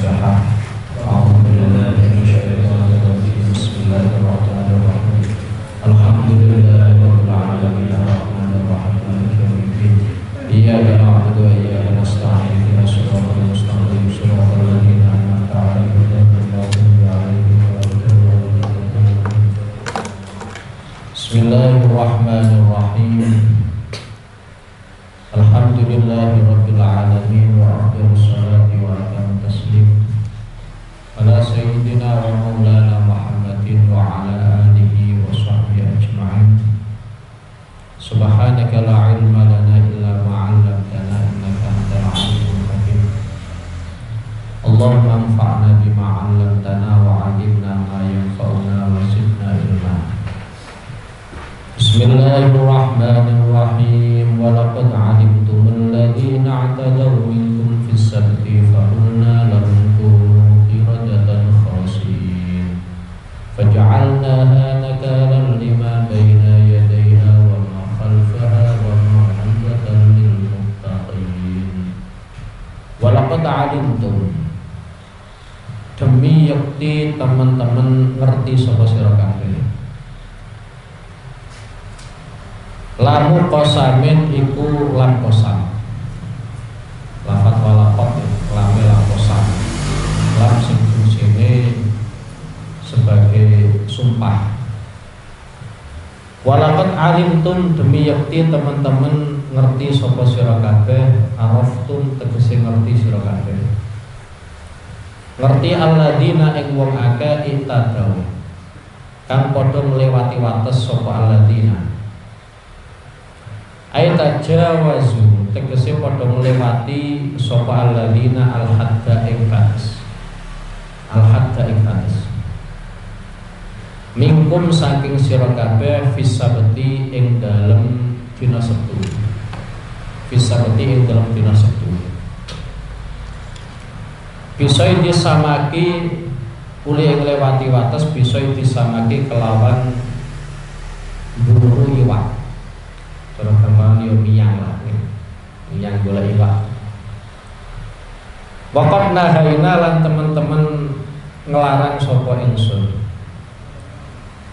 الفاتحة. أعوذ بالله من الشيطان الرجيم. بسم الله الرحمن الرحيم. الحمد لله رب العالمين الرحمن الرحيم مالك يوم الدين. إياك نعبد وإياك نستعين اهدنا الصراط المستقيم صراط الذين أنعمت عليهم غير المغضوب عليهم ولا الضالين. بسم الله الرحمن الرحيم. Alhamdulillahi rabbil alamin wa afdhalus salati wa atamut taslim ala sayyidina wa maulana Muhammadin wa ala alihi wa sahbihi ajma'in. Subhanaka la ilma lana illa ma 'allamtana innaka antal alimul hakim. Allahumma anfa'na bima 'allamtana wa 'allimna ma yanfa'una wa zidna ilma. Bismillahirrahmanirrahim. Walaqad 'alimtumul ladzina 'tadaw minkum fis sabti faqulna lahum kunu qiradatan khasi'in faj'alnaha nakalan lima baina yadayha wa ma khalfaha wa mau'izatan lil muttaqin. Walaqad 'alimtum, demi yakti teman-teman ngerti sapa sira kabeh. Lamu kosamin iku lam kosam. Lafat walakot lame lam kosam. Lam sing fungsine sebagai sumpah. Walakot alimtum, demi yakti teman-teman ngerti sapa sira kabeh. Araftum tegese ngerti sira kabeh. Ngerti alladzina ing wong akeh itadaw kang padha nglewati wates sapa alladzina. Ayat jawazu tegese padha nglewati sapa alladzina al-hadda ing batas. Al-hadda ing batas. Minkum saking sira kabeh fisabeti ing dalem dina Sabtu. Fisabeti ing dalem dina Sabtu. Bisa disamaki uli nglewati wates, bisa disamaki kelawan buru iwak. Cara gampang yo miyang lah, miyang bola iwak. Waqad nahaina lan teman-teman ngelarang sapa ingsun.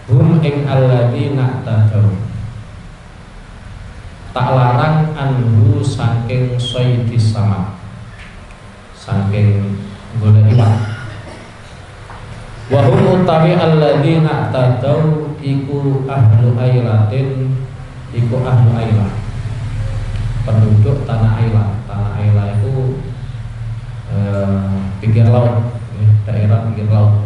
Hum ing alladzina tadaw. Tak larang anhu saking sayyidis sama. Saking bola iwak. Wa hum utawi alladzina tadaw iku ahlu ailatin. Iku ahlu Ailah, penduduk tanah Ailah. Tanah Ailah itu pinggir laut, daerah pinggir laut.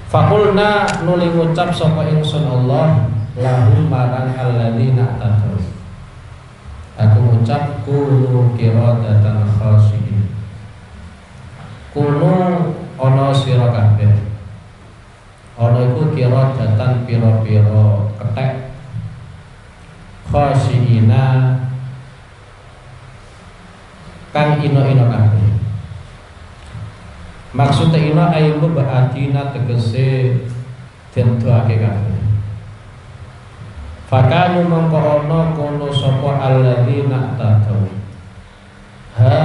Fakulna nuli ngucap sapa ingsun Allah lahum marang alladzina tadaw. Aku ngucap kunu qiradatan khasiin. Kunu ana sira kabeh. Ana iku qiradatan pira-pira kethek khasiina kang ino-ino kabeh. Maksudnya ino ayu ba'adina tegese den doake kabeh. Fakanu mongko ana kono sapa alladzina tadaw. Ha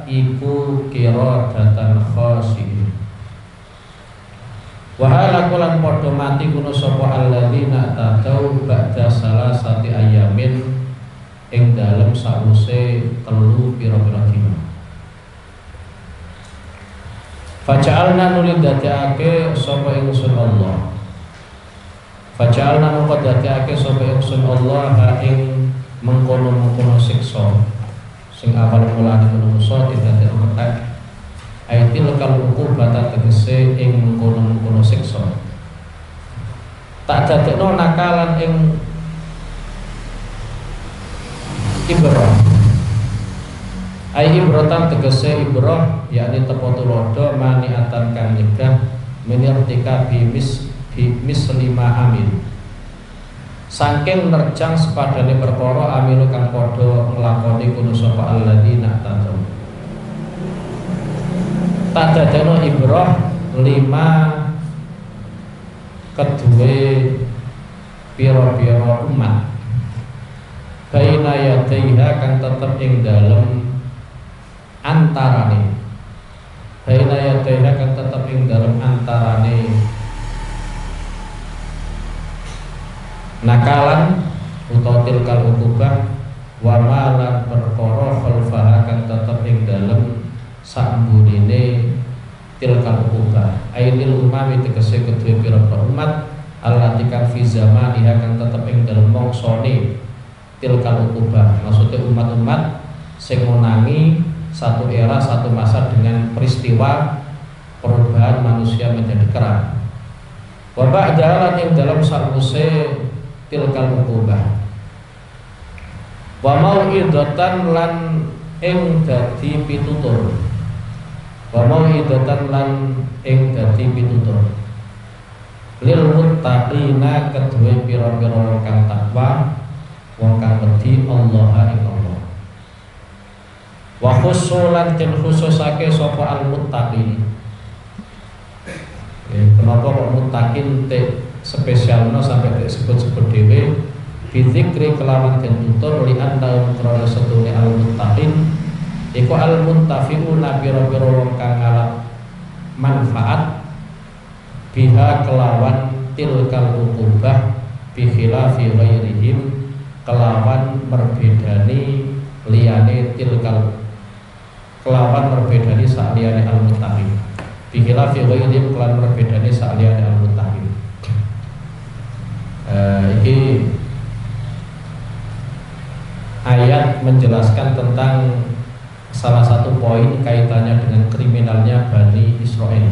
iku qiradatan khasiin. Wahala kulan podo mati kuno sopo alladzina tadaw ba'da salasati ayamin ing dalem sause telu pira-pira dina. Faja'alna nuli dadekake sapa ingsun Allah. Faja'alna mongko dadekake sapa ingsun Allah ha ing mengkono-mengkono siksa sing awal mulane manungsa didadekno kethek. Aitil kal uqubata tegese ing mengkono-mengkono siksa. Tak dadekno nakalan ing ibrah. Ai ibratan tegese ibrah yakni tepo tulodo maniatan kang nyegah minirtika bimis lima amin. Saking nerjang sepadane perkara amilu kang padha nglakoni kuno sapa alladzina tadaw. Tak dadekno ibrah lima kedue pira-pira umat baina yadaiha kang tetep ing dalem antarane baiha kang tetep ing dalem antarane nakalan utawa tilkal ukubah wa malan perkara khalfaha kang tetep ing dalem samburine tilkal ukubah ainil umami tegese kedue pira-pira umat allati kang fi zamaniha kang tetep ing dalem mangsane tilkal ukubah, maksudnya umat-umat sing ngonangi satu era satu masa dengan peristiwa perubahan manusia menjadi kera. Wa ba'da yang dalam saruse tilkal ukubah wa mau'idatan lan ing dadi pitutur wa mau'idatan lan ing dadi pitutur lil muttaqina kedue pira-pira kang takwa wong kang wedi Allah ing Allah wa khusulan den khususake sapa al muttaqin. Kenapa kok muttaqin te spesialno sampai disebut-sebut dhewe bizikri kelawan den tutur li anna krana setune al muttaqin iku al muntafiuna pira-pira wong kang ngalap manfaat biha kelawan tilkal uqubah bi khilafi ghairihim kelawan merbedani liyane tilkal kelawan merbedani saliyane al-muttaqin bi khilafi ghairihim kelawan merbedani saliyane al-muttaqin. Ini ayat menjelaskan tentang salah satu poin kaitannya dengan kriminalnya Bani Israel.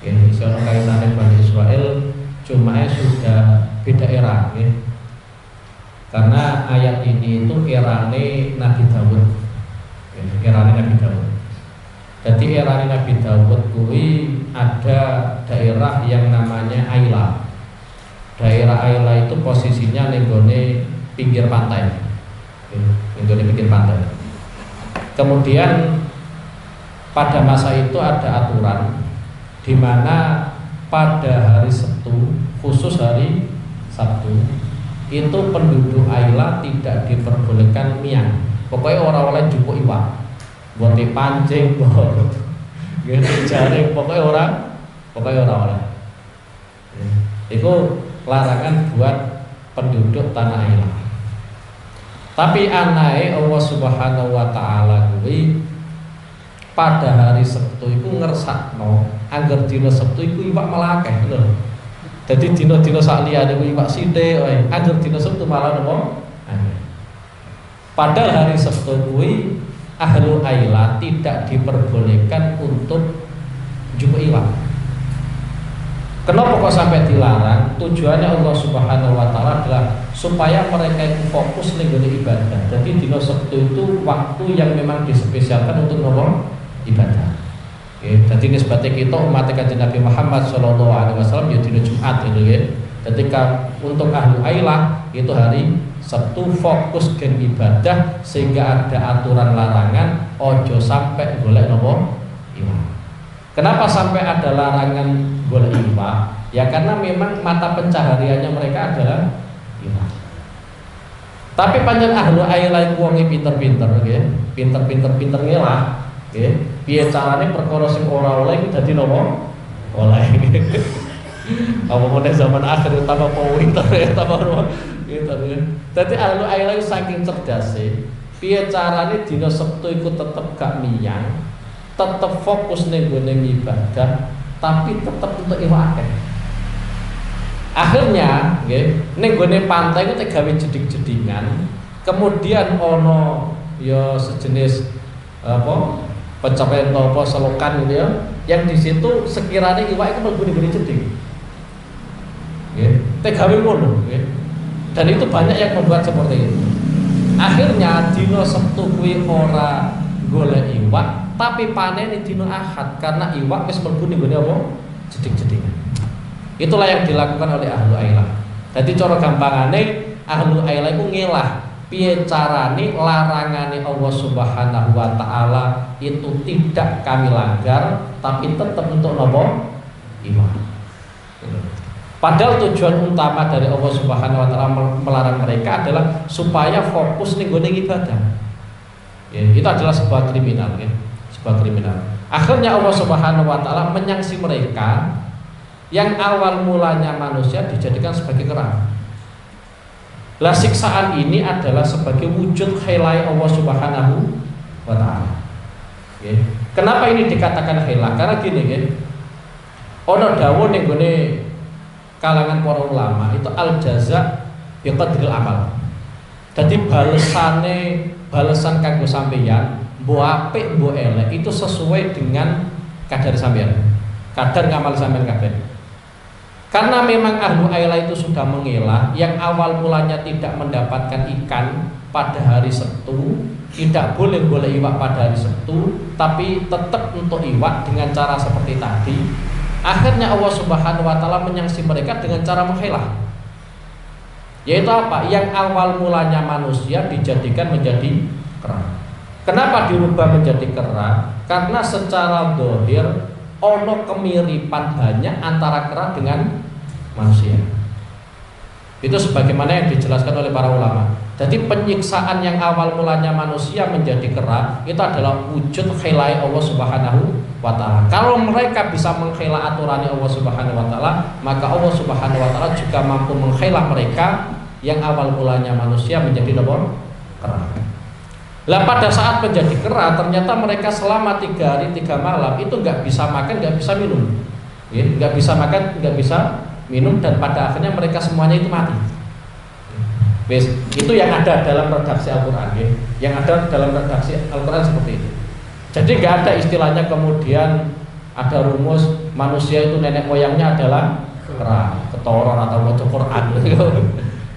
Ini soal kaitannya Bani Israel cuma sudah beda era, ya. Karena ayat ini itu erane Nabi Dawud, erane Nabi Dawud. Jadi erane Nabi Dawud kuwi ada daerah yang namanya Aila. Daerah Aila itu posisinya nenggone pinggir pantai, nenggone pinggir pantai. Kemudian pada masa itu ada aturan di mana pada hari Sabtu, khusus hari Sabtu, itu penduduk Aila tidak diperbolehkan miang. Pokoknya orang oleh jupuk iwak, buat dipancing, buat jaring, pokoknya orang oleh. Itu larangan buat penduduk tanah Aila. Tapi anake Allah Subhanahu wa taala kuwi pada hari Sabtu itu ngersakno angger dina Sabtu iku iwak malah akeh lho. Jadi dino-dino sak liyane kuwi iwak sithik wae, angger dina Sabtu malah nopo? Padahal hari Sabtu kuwi Ahlul Aila tidak diperbolehkan untuk jupuk iwak. Kenapa kok sampai dilarang? Tujuannya Allah Subhanahu wa taala adalah supaya mereka itu fokus ning ibadah. Jadi dina Sabtu itu waktu yang memang dispesialkan untuk nopo? Ibadah. Jadi nisbatnya kita umat Kanjeng Nabi Muhammad SAW ya dina Jumat gitu ya. Ketika untuk Ahlul Aila itu hari Sabtu fokus gen ibadah sehingga ada aturan larangan ojo sampai golek nopo iwak. Kenapa sampai ada larangan golek iwak? Ya karena memang mata pencahariannya mereka adalah iwak. Tapi panjang Ahlul Aila iku wong pinter-pinter nggih, pinter-pinter ngelah. Piye carane perkara sing ora oleh iku dadi napa? Oleh. Apa meneh zaman akhir tambah pinter ya tambah pinter ya. Dadi Ahlul Aila saking cerdase, piye carane dina Sabtu iku tetep gak miyang, tetep fokus ning gone ibadah, tapi tetep untuk iwak akeh. Akhirnya nggih, ning gone pantai iku gawe jedik-jedingan, kemudian ono ya sejenis apa? Pencapaian apa selokan gitu ya, yang di situ sekiranya iwak itu mlebu jeding. Nggih, tegawe ngono nggih. Dan itu banyak yang membuat seperti itu. Akhirnya dina Sabtu kuwi ora golek iwak, tapi panene dina Ahad karena iwak wis mlebu ning gone apa? Jeding-jedingan. Itulah yang dilakukan oleh Ahlul Aila. Jadi cara gampangane Ahlul Aila iku ngelah piye carane larangane Allah Subhanahu wa taala itu tidak kami langgar tapi tetap untuk nopo iman. Padahal tujuan utama dari Allah Subhanahu wa taala melarang mereka adalah supaya fokus ning gone ibadah. Ya, itu adalah sebuah kriminal ya, sebuah kriminal. Akhirnya Allah Subhanahu wa taala menyangsi mereka yang awal mulanya manusia dijadikan sebagai kera. Lah siksaan ini adalah sebagai wujud khilai Allah Subhanahu wa taala. Okay. Kenapa ini dikatakan khila? Karena gini nggih. Ana dawuh ning gone kalangan para ulama itu al jaza bi qadril amal. Dadi balesan kanggo sampeyan mbok apik mbok elek itu sesuai dengan kadar sampeyan. Kadar ngamal sampeyan kabeh. Karena memang ahlu aila itu sudah mengelah, yang awal mulanya tidak mendapatkan ikan pada hari Sabtu, tidak boleh iwak pada hari Sabtu, tapi tetap untuk iwak dengan cara seperti tadi. Akhirnya Allah Subhanahu wa taala menyangsi mereka dengan cara menghelah. Yaitu apa? Yang awal mulanya manusia dijadikan menjadi kera. Kenapa dirubah menjadi kera? Karena secara zahir ono kemiripan banyak antara kera dengan manusia. Itu sebagaimana yang dijelaskan oleh para ulama. Jadi penyiksaan yang awal mulanya manusia menjadi kera itu adalah wujud khilai Allah Subhanahu wa taala. Kalau mereka bisa menghela aturan Allah Subhanahu wa taala, maka Allah Subhanahu wa taala juga mampu menghela mereka yang awal mulanya manusia menjadi kera. Lah pada saat menjadi kera ternyata mereka selama 3 hari 3 malam itu nggak bisa makan, nggak bisa minum, nggak bisa makan, nggak bisa minum, dan pada akhirnya mereka semuanya itu mati. Itu yang ada dalam redaksi Al-Quran, yang ada dalam redaksi Al-Quran seperti itu. Jadi nggak ada istilahnya kemudian ada rumus manusia itu nenek moyangnya adalah kera, ketoror atau baca Quran.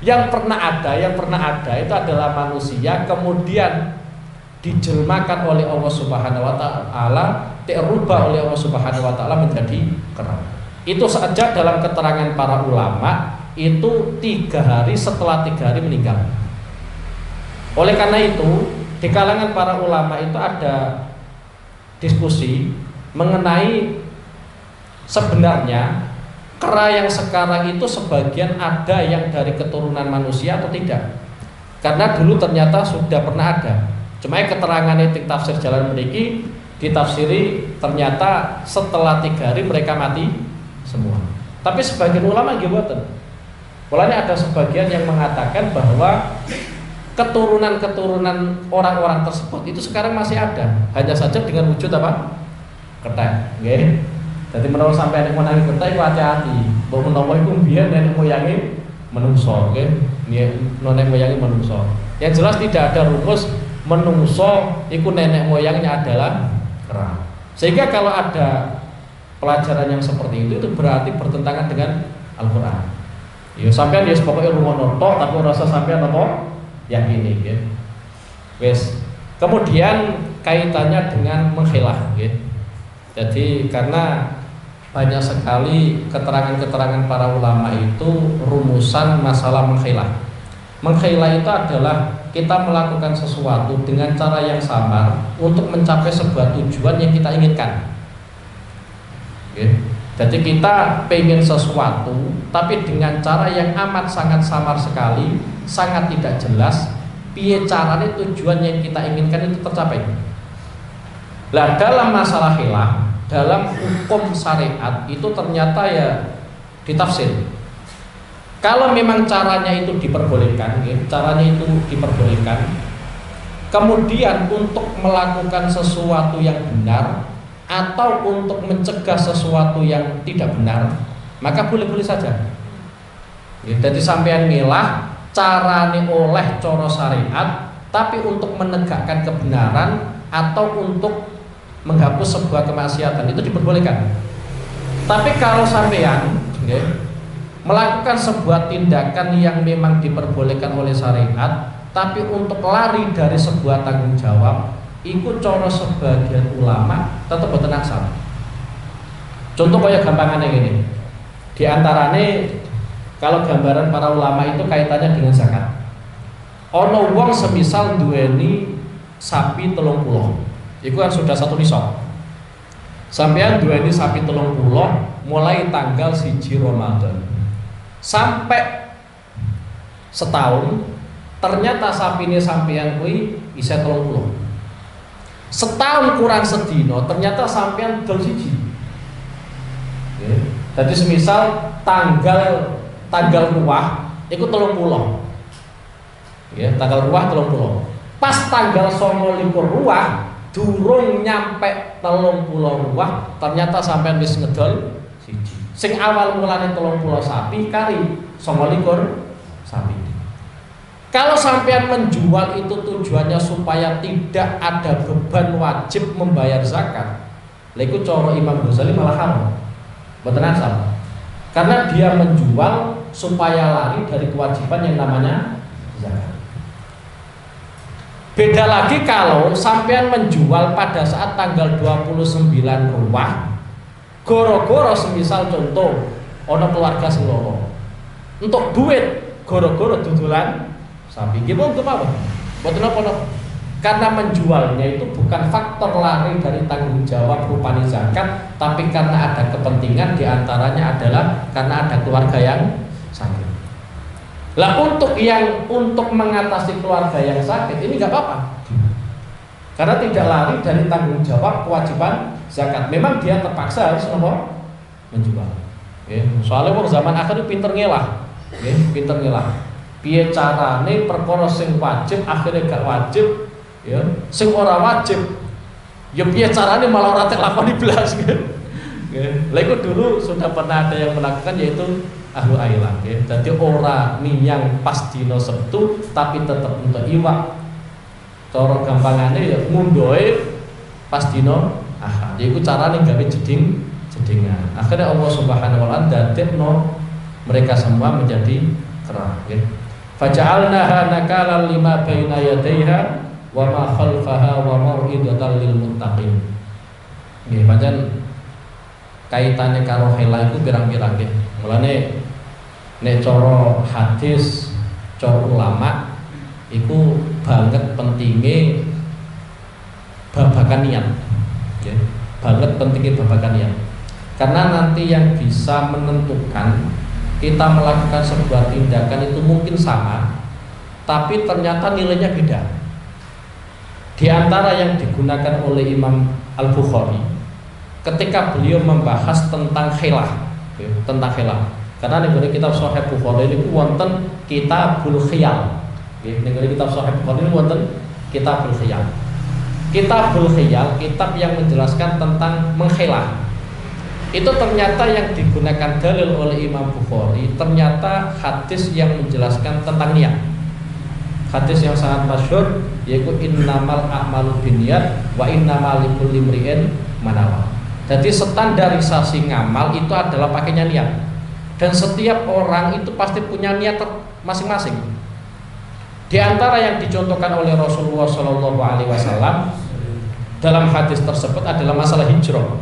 Yang pernah ada itu adalah manusia kemudian dijelmakan oleh Allah Subhanahu wa taala, dirubah oleh Allah Subhanahu wa taala menjadi kera. Itu saja dalam keterangan para ulama itu 3 hari setelah 3 hari meninggal. Oleh karena itu di kalangan para ulama itu ada diskusi mengenai sebenarnya kera yang sekarang itu sebagian ada yang dari keturunan manusia atau tidak. Karena dulu ternyata sudah pernah ada. Cuma keterangannya di tafsir Jalan Mriki ditafsiri ternyata setelah 3 hari mereka mati semua. Tapi sebagian ulama gimana? Mulanya ada sebagian yang mengatakan bahwa keturunan orang-orang tersebut itu sekarang masih ada, hanya saja dengan wujud apa? Ketek, nggih. Jadi menawa sampai nek menangi ketek iku hati-hati. Mbok menawa iku mbiyen nenek moyange menungso, nggih. Nenek moyange menungso. Yang jelas tidak ada rumus menungso iku nenek moyangnya adalah kera. Sehingga kalau ada pelajaran yang seperti itu berarti bertentangan dengan Al-Quran. Ya sampean ya pokoknya rumono tok tapi rasa sampean apa yakini nggih. Wes. Kemudian kaitannya dengan menghilah nggih. Jadi karena banyak sekali keterangan-keterangan para ulama itu rumusan masalah menghilah. Menghilah itu adalah kita melakukan sesuatu dengan cara yang samar untuk mencapai sebuah tujuan yang kita inginkan. Jadi kita pengen sesuatu tapi dengan cara yang amat sangat samar sekali, sangat tidak jelas piye caranya tujuan yang kita inginkan itu tercapai. Lah dalam masalah hilah, dalam hukum syariat itu ternyata ya ditafsir. Kalau memang caranya itu diperbolehkan, kemudian untuk melakukan sesuatu yang benar atau untuk mencegah sesuatu yang tidak benar, maka boleh-boleh saja. Jadi sampean ngilah carane oleh cara syariat, tapi untuk menegakkan kebenaran atau untuk menghapus sebuah kemaksiatan itu diperbolehkan. Tapi kalau sampean melakukan sebuah tindakan yang memang diperbolehkan oleh syariat, tapi untuk lari dari sebuah tanggung jawab, ikut cara sebagian ulama tetap boten aksal. Contoh kayak gampangannya gini. Di antarane kalau gambaran para ulama itu kaitannya dengan zakat. Ono wong semisal duweni sapi 30. Iku kan sudah 1 nisab. Sampeyan duweni sapi 30 mulai tanggal 1 Ramadan. Sampai setahun ternyata sapine sampeyan kuwi isih 30. setahun kurang sedino ternyata sampean dol siji. Jadi semisal tanggal ruah iku 30. Ya, tanggal ruah 30. Pas tanggal 29 ruah durung nyampe 30 ruah ternyata sampean wis ngedol siji. Sing awal mulane 30 sapi kari 29 sapi. Kalau sampean menjual itu tujuannya supaya tidak ada beban wajib membayar zakat. Lha iku cara Imam Ghazali malah haram. Mboten asal. Karena dia menjual supaya lari dari kewajiban yang namanya zakat. Beda lagi kalau sampean menjual pada saat tanggal 29 ruah, goro-goro semisal contoh ono keluarga sing loro. Untuk duit goro-goro dudulan sapi. Gimana untuk apa? Mboten apa-apa. Karena menjualnya itu bukan faktor lari dari tanggung jawab rupani zakat, tapi karena ada kepentingan, diantaranya adalah karena ada keluarga yang sakit. Lah untuk mengatasi keluarga yang sakit ini nggak apa-apa, karena tidak lari dari tanggung jawab kewajiban zakat. Memang dia terpaksa harus menjual. Soalnya wong zaman akhir itu pinter ngelah, pinter ngelah. Piye carane perkara sing wajib akhirnya gak wajib, ya. Sing ora wajib, ya piye carane malah ora lakoni blas. Lah iku dulu sudah pernah ada yang melakukan, yaitu ahlu ailah, ya. Jadi ora niyang pas dino Sabtu tapi tetep untuk iwak. Cara gampangane ya mundoe pas dino Ahad. Iku carane gawe jedingan. Akhirnya Allah Subhanahu wa taala dadekno mereka semua menjadi kera, ya. Faja'alnaha nakalan lima baina yadayha wa ma khalfaha wa mau'idatan lil muttaqin. Nggih, pancen kaitane karo hela iku pirang-pirang nggih. Mulane nek cara hadis, cara ulama iku banget pentingnya babakan niat, ya. Banget pentingnya babakan niat. Karena nanti yang bisa menentukan kita melakukan sebuah tindakan itu mungkin sama, tapi ternyata nilainya beda. Di antara yang digunakan oleh Imam Al-Bukhari ketika beliau membahas tentang khilah, ya, tentang khilah. Karena nih kitab Sahih Bukhari ini wonten Kitabul Khiyal. Nggih, ning kitab Sahih Bukhari ini wonten Kitabul Khiyal. Kitabul Khiyal, kitab yang menjelaskan tentang mengkhilah. Itu ternyata yang digunakan dalil oleh Imam Bukhari ternyata hadis yang menjelaskan tentang niat. Hadis yang sangat masyhur yaitu innamal a'malu binniyat wa innamal likulli imri'in ma nawa. Jadi standarisasi ngamal itu adalah pakainya niat. Dan setiap orang itu pasti punya niat masing-masing. Di antara yang dicontohkan oleh Rasulullah SAW dalam hadis tersebut adalah masalah hijrah.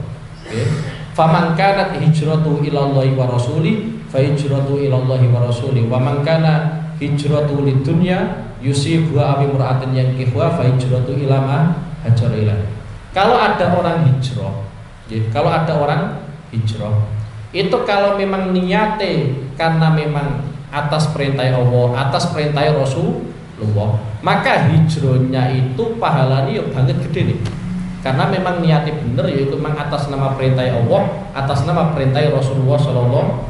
Faman kanat hijratu ilallahi wa rasuli fa hijratu ilallahi wa rasuli wa man kana hijratu lidunya yusibu abi mur'atin yankihuha fa hijratu ila ma hajara ila. Kalau ada orang hijrah, itu kalau memang niate karena memang atas perintah Allah, atas perintah Rasulullah, maka hijrahnya itu pahalanya ya banget gede nih. Karena memang niatnya bener, yaitu memang atas nama perintah Allah, atas nama perintah Rasulullah SAW.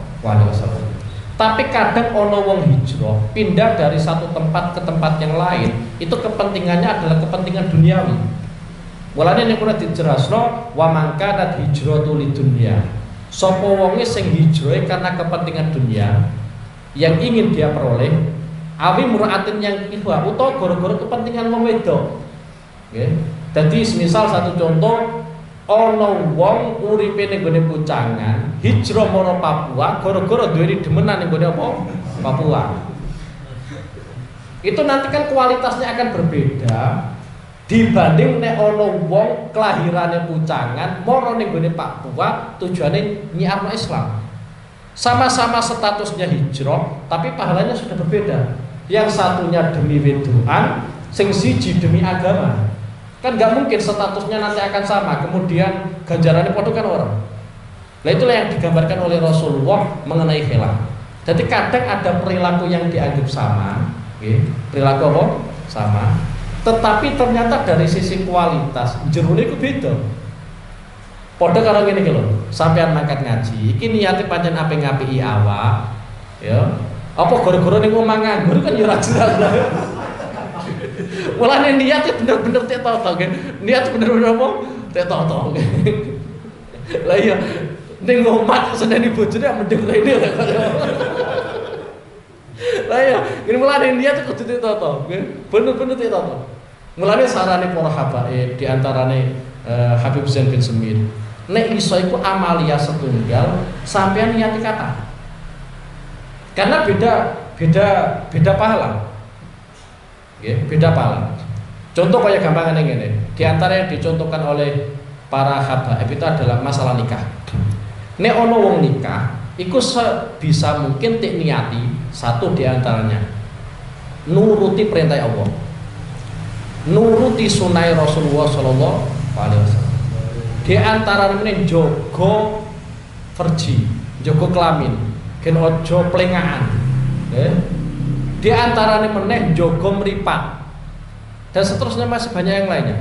Tapi kadang ono wong hijrah pindah dari satu tempat ke tempat yang lain, itu kepentingannya adalah kepentingan duniawi. Mulane nek ora dijelasno wa mangkanat hijratu lidunya. Sapa wonge sing hijrah karena kepentingan dunia yang ingin dia peroleh, awi muraatin yang ihwa utawa gara-gara kepentingan wong wedok. Nggih. Jadi semisal satu contoh, ono wong uripe ning gone Pucangan, hijrah marang Papua gara-gara duwe demenan ning gone apa? Papua. Itu nanti kan kualitasnya akan berbeda dibanding nek ono wong kelahirane Pucangan mara ning gone Papua tujuane nyiarno Islam. Sama-sama statusnya hijrah, tapi pahalanya sudah berbeda. Yang satunya demi wedoan, sing siji demi agama. Kan nggak mungkin statusnya nanti akan sama, kemudian ganjarannya podo kan orang. Nah itulah yang digambarkan oleh Rasulullah mengenai khilah. Jadi kadang ada perilaku yang dianggap sama, perilaku apa? Sama. Tetapi ternyata dari sisi kualitas jerone iku beda. Padha karo ngene iki lho, sampean mangkat ngaji, iki niate pancen ape ngapiki awak, ya. Apa gara-gara ning omah nganggur kan ya ora jelas lah. Mulane niat bener-bener tek toto nggih. Niat bener-bener apa? Tek toto. Lah iya ning omah seneni bojone mendeng rene lho. Lah iya, ngene mulane niat kudu tek toto, nggih. Bener-bener tek toto. Mulane sarane para habaib di antarane Habib Zain bin Semir. Nek iso iku amalia setunggal sampean niati kata. Karena beda pahala. Nggih, beda pahala. Contoh kayak gampangane ngene. Di antara yang dicontohkan oleh para habaib itu adalah masalah nikah. Nek ono wong nikah, iku sebisa mungkin tik niati satu di antaranya nuruti perintah Allah. Nuruti sunai Rasulullah sallallahu alaihi wasallam. Di antara meneh jogo verji, jogo kelamin, gen ojo plengaan. Di antara meneh jogo meripat. Dan seterusnya masih banyak yang lainnya.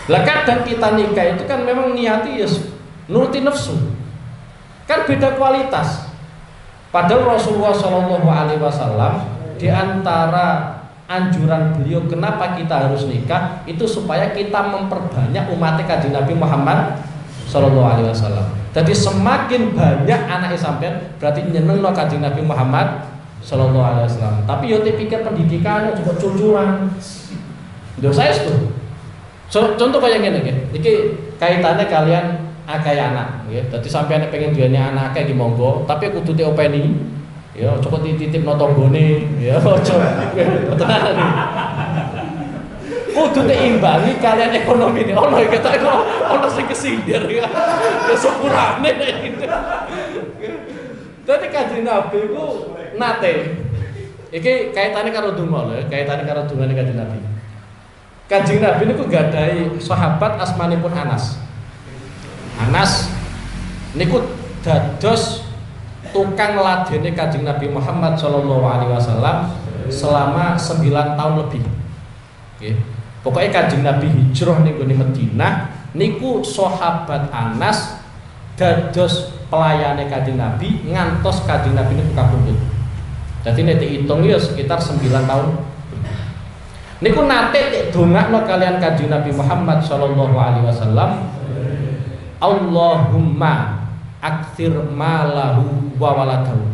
Lah kadang kita nikah itu kan memang niati ya nuruti nafsu. Kan beda kualitas. Padahal Rasulullah Shallallahu Alaihi Wasallam di antara anjuran beliau kenapa kita harus nikah itu supaya kita memperbanyak umat Kanjeng Nabi Muhammad Shallallahu Alaihi Wasallam. Jadi semakin banyak anak sampean berarti nyenengno Kanjeng Nabi Muhammad Shallallahu Alaihi Wasallam. Tapi yo pikir pendidikannya juga cucuran. Yo saya itu. Contoh kayak gini, iki kaitannya kalian akeh anak, nggih. Dadi sampean pengen duweni anak akeh iki monggo, tapi kudu diopeni. Ya, cukup dititipno tanggane, ya aja. Tenan. Kudu diimbangi kalian ekonomi ini. Ono iki ketok ono sing kesindir ya. Ya sepurane iki. Dadi Kanjeng Nabi ku nate. Iki kaitannya karo donga lho, kaitannya karo dungane Kanjeng Nabi. Kanjeng Nabi niku gadahi sahabat asmanipun Anas. Anas niku dados tukang ladene Kanjeng Nabi Muhammad Shallallahu Alaihi Wasallam selama 9 tahun lebih. Okay. Pokoknya Kanjeng Nabi hijrah niku di Madinah, niku sahabat Anas dados pelayane Kanjeng Nabi ngantos Kanjeng Nabi niku kapundhut. Dadi nek diitung ya sekitar 9 tahun. Niku nate dongakno kalian Kanjeng Nabi Muhammad Shallallahu Alaihi Wasallam, Allahumma aktsir malahu wa waladahu.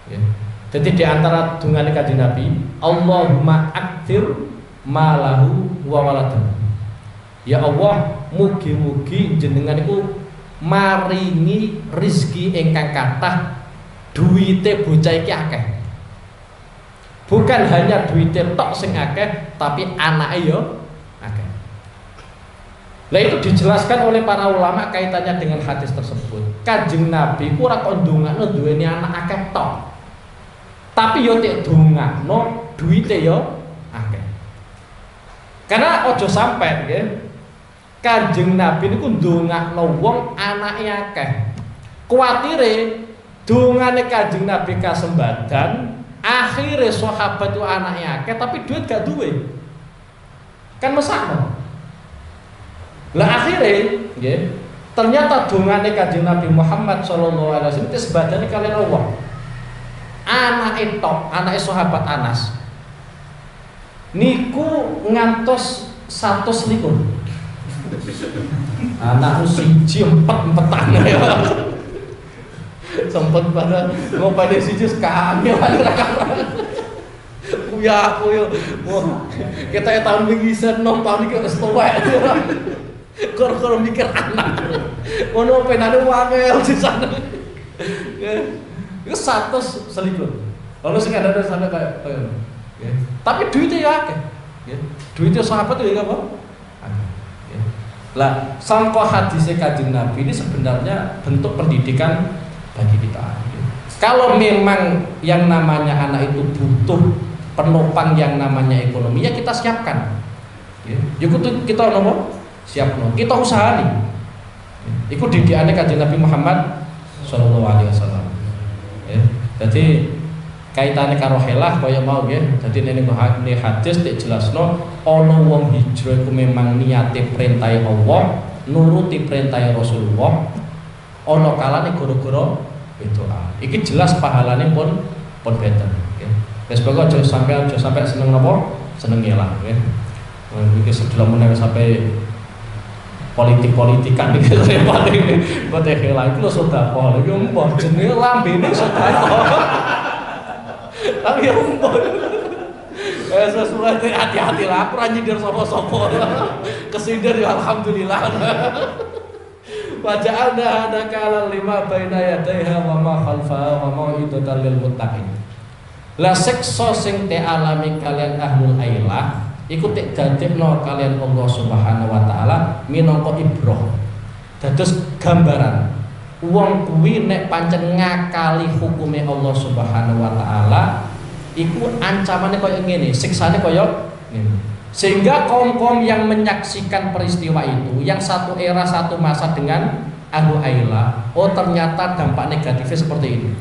Ya. Jadi di antara dungane Kanjeng Nabi, Allahumma aktsir malahu wa waladahu. Ya Allah, mugi-mugi jenengan iku maringi rezeki ingkang kathah, duwite bocah iki akeh. Bukan hanya duwite tok sing akeh, tapi anake yo akeh. Nah itu dijelaskan oleh para ulama kaitannya dengan hadis tersebut. Kanjeng Nabi ku ora kok ndongakno duweni anak akeh tok. Tapi yo tek ndongakno duwite yo akeh. Karena ojo sampai nggih. Kanjeng Nabi niku ndongakno wong anake akeh. Kuwatire dongane Kanjeng Nabi kasembadan, akhire sahabat itu anake akeh tapi duit gak duwe. Kan mesakno. Lah akhirnya, nggih, ternyata dongane Kanjeng Nabi Muhammad sallallahu alaihi wasallam itu sebadane kalian Allah. Anake tok, anake sahabat Anas. Niku ngantos 100 likur. Anak siji empet-empetan ya. Sempet pada ngopane siji sekali ya aku yo. Kita tahun wingi sen nom tahun iki wis tuwek. Kor-kor mikir anak. Ono penane wangel di sana. Iku 100 selikur. Ono sing ada sampai kayak ya. Tapi duitnya ya akeh. Ya. Duitnya sahabat ya apa? Ya. Lah, sangka hadis Kanjeng Nabi ini sebenarnya bentuk pendidikan bagi kita. Ya. Kalau memang yang namanya anak itu butuh penopang yang namanya ekonomi, ya kita siapkan. Ya. Kita nomor siap no. Kita usaha nih. Ikut didikannya Kanjeng Nabi Muhammad Sallallahu Alaihi Wasallam. Ya. Jadi kaitane karo helah kaya mau nggih. Dadi ning hadis tek jelasno ana wong hijrah iku memang niate perintah Allah, nuruti perintah Rasulullah. Ana kalane gara-gara berdoa. Iki jelas pahalane pun beda nggih. Wis pokoke aja sampai seneng napa? Seneng ngelah nggih. Iki sedelok menawa sampai politik-politikan iki repot iki. Kok helah iku lho sedekah. Iki mbah jenenge lambene sedekah. Tapi ya umpul. Sesuatu hati-hati lah, aku nyindir sopo-sopo. Kesindir ya alhamdulillah. Waja'alna hadakala lima baina yadaiha wa ma khalfaha wa mau'idatan lil muttaqin. La siksa sing te alami kalian ahlul ailah iku tek dadekno kalian Allah Subhanahu wa taala minangka ibrah. Dados gambaran wong kuwi nek pancen ngakali hukume Allah Subhanahu wa taala iku ancamane kaya ngene, siksane kaya ngene. Sehingga kaum-kaum yang menyaksikan peristiwa itu, yang satu era satu masa dengan Ahlul Ailah, oh ternyata dampak negatifnya seperti ini.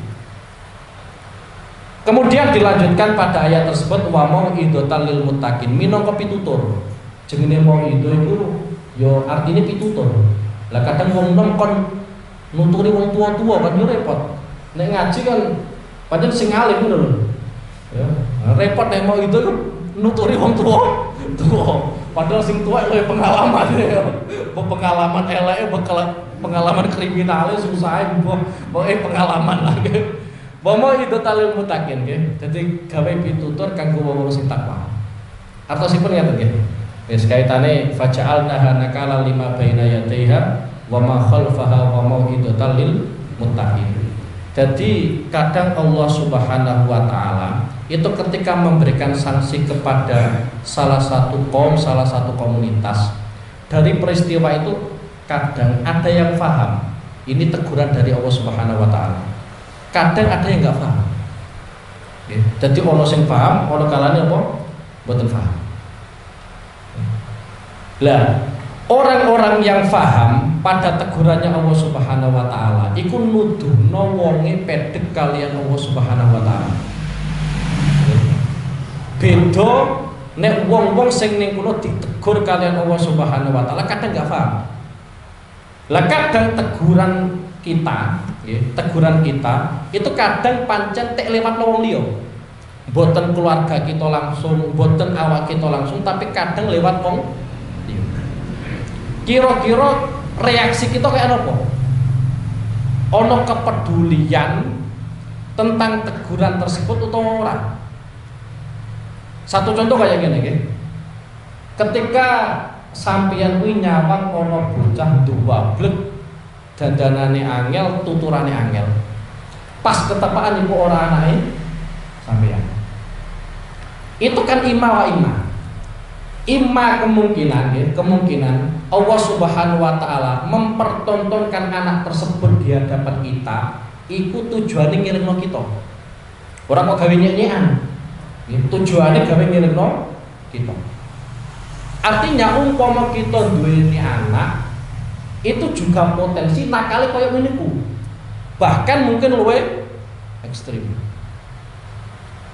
Kemudian dilanjutkan pada ayat tersebut wa mau'idotal lil muttaqin, minangka pitutur. Jenenge mau'ido iku yo artine pitutur. Lah kadang wong nom kon nuturi wong tua-tua kan yo repot. Nek ngaji kan padahal sing alim ngono lho. Ya, repot nek mau itu nuturi wong tua. Padahal sing tua luwih pengalaman ya. Pengalaman eleke pengalaman kriminale susah pokoke pengalaman lah. Bomo itu talil mutakin nggih. Dadi gawe pitutur kanggo wong sing takwa. Artosipun ngaten nggih. Wis kaitane faja'alna nakala lima baina yadaiha wa ma khalfaha wa mau'idatal lil muttaqin. Jadi kadang Allah Subhanahu wa taala itu ketika memberikan sanksi kepada salah satu kaum, salah satu komunitas, dari peristiwa itu kadang ada yang paham ini teguran dari Allah Subhanahu wa taala. Kadang ada yang enggak paham. Jadi ono sing paham, ono kalane apa? Mboten paham. Lah orang-orang yang paham pada tegurannya Allah Subhanahu wa taala iku nuduhno wonge pedhek kalian Allah Subhanahu wa taala. Beda nek wong-wong sing ning kono ditegur kalian Allah Subhanahu wa taala kadang enggak paham. Lah kadang teguran kita, teguran kita itu kadang pancen tek lewat wong liya. Mboten keluarga kita langsung, mboten awak kita langsung, tapi kadang lewat wong liya. Kira-kira reaksi kita kayak apa? Ono kepedulian tentang teguran tersebut atau ora? Satu contoh kayak gini nggih. Ketika sampeyan kuwi nyawang ana bocah duwablek dandanane angel, tuturane angel. Pas ketepaan iku ora anake sampeyan. Itu kan ima wa ima. Ima kemungkinan ya, kemungkinan Allah Subhanahu wa taala mempertontonkan anak tersebut di hadapan kita, iku tujuane ngiringno kita. Ora kok gawe nyek-nyekan. Tujuane gawe ngiringno kita. Artinya umpama kita duweni anak, itu juga potensi nakale kaya ngene ku. Bahkan mungkin luwih ekstrim.